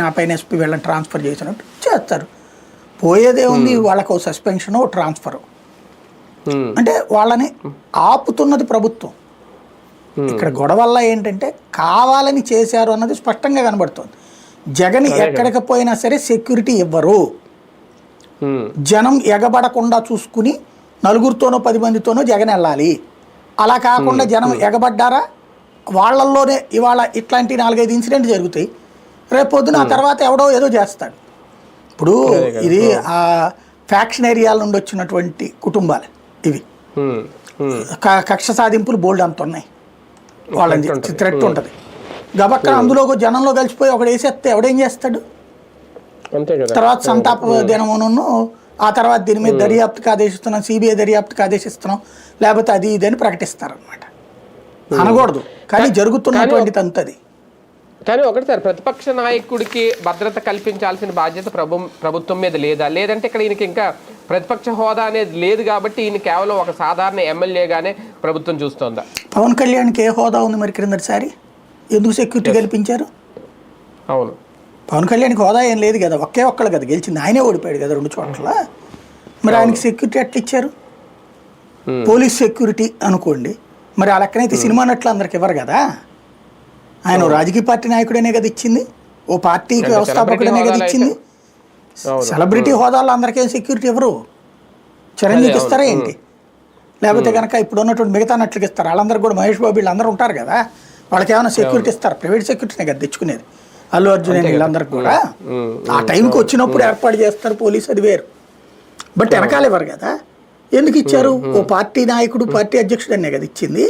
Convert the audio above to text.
నా పైన ఎస్పీ వీళ్ళని ట్రాన్స్ఫర్ చేసినట్టు చేస్తారు. పోయేదే ఉంది, వాళ్ళకు సస్పెన్షన్ ట్రాన్స్ఫర్. అంటే వాళ్ళని ఆపుతున్నది ప్రభుత్వం. ఇక్కడ గొడవల్ల ఏంటంటే కావాలని చేశారు అన్నది స్పష్టంగా కనబడుతుంది. జగన్ ఎక్కడికి పోయినా సరే సెక్యూరిటీ ఇవ్వరు. జనం ఎగబడకుండా చూసుకుని నలుగురితోనో 10 మందితోనో జగన్ వెళ్ళాలి. అలా కాకుండా జనం ఎగబడ్డారా వాళ్ళల్లోనే ఇవాళ ఇట్లాంటి 4-5 ఇన్సిడెంట్ జరుగుతాయి. రేపు పొద్దున ఆ తర్వాత ఎవడో ఏదో చేస్తాడు. ఇప్పుడు ఇది ఆ ఫ్యాక్షన్ ఏరియాల నుండి వచ్చినటువంటి కుటుంబాలు ఇవి. కక్ష సాధింపులు బోల్డ్ అంత ఉన్నాయి. వాళ్ళని థ్రెట్ ఉంటుంది గబక్క అందులో జనంలో కలిసిపోయి ఒకడు వేసేస్తే ఎవడేం చేస్తాడు? తర్వాత సంతాప దినమును ఆ తర్వాత దీని మీద దర్యాప్తుకు ఆదేశిస్తున్నాం, సిబిఐ దర్యాప్తుకు ఆదేశిస్తున్నాం, లేకపోతే అది ఇది అని ప్రకటిస్తారనమాట. అనకూడదు కానీ జరుగుతున్నటువంటి తంతది. కానీ ఒకటి సార్, ప్రతిపక్ష నాయకుడికి భద్రత కల్పించాల్సిన బాధ్యత ప్రభుత్వం మీద లేదా? లేదంటే ఇక్కడ ఈయనకి ఇంకా ప్రతిపక్ష హోదా అనేది లేదు కాబట్టి ఈయన కేవలం ఒక సాధారణ ఎమ్మెల్యేగానే ప్రభుత్వం చూస్తోందా? పవన్ కళ్యాణ్కి ఏ హోదా ఉంది మరి? క్రిందటిసారి ఎందుకు సెక్యూరిటీ కల్పించారు? అవును, పవన్ కళ్యాణ్కి హోదా ఏం లేదు కదా, ఒక్కళ్ళు కదా గెలిచింది, ఆయనే ఓడిపోయాడు కదా 2 చోట్ల. మరి ఆయనకి సెక్యూరిటీ ఎట్లా ఇచ్చారు? పోలీస్ సెక్యూరిటీ అనుకోండి, మరి ఆ లెక్కనైతే సినిమా నట్లు అందరికి ఇవ్వరు కదా. ఆయన రాజకీయ పార్టీ నాయకుడనే కదా ఇచ్చింది, ఓ పార్టీకి వ్యవస్థాపకుడనే కదా ఇచ్చింది. సెలబ్రిటీ హోదాలో అందరికేం సెక్యూరిటీ ఎవరు? చిరంజీవికి ఇస్తారా ఏంటి? లేకపోతే కనుక ఇప్పుడు ఉన్నటువంటి మిగతా నట్లకి ఇస్తారు. వాళ్ళందరికీ కూడా మహేష్ బాబు వీళ్ళందరూ ఉంటారు కదా, వాళ్ళకి ఏమైనా సెక్యూరిటీ ఇస్తారు? ప్రైవేట్ సెక్యూరిటీనే కదా తెచ్చుకునేది. అల్లు అర్జున్ వీళ్ళందరికీ కూడా ఆ టైంకి వచ్చినప్పుడు ఏర్పాటు చేస్తారు పోలీసు, అది వేరు. బట్ వెనకాల ఇవ్వరు కదా. ఎందుకు ఇచ్చారు? ఓ పార్టీ నాయకుడు పార్టీ అధ్యక్షుడనే కదా ఇచ్చింది.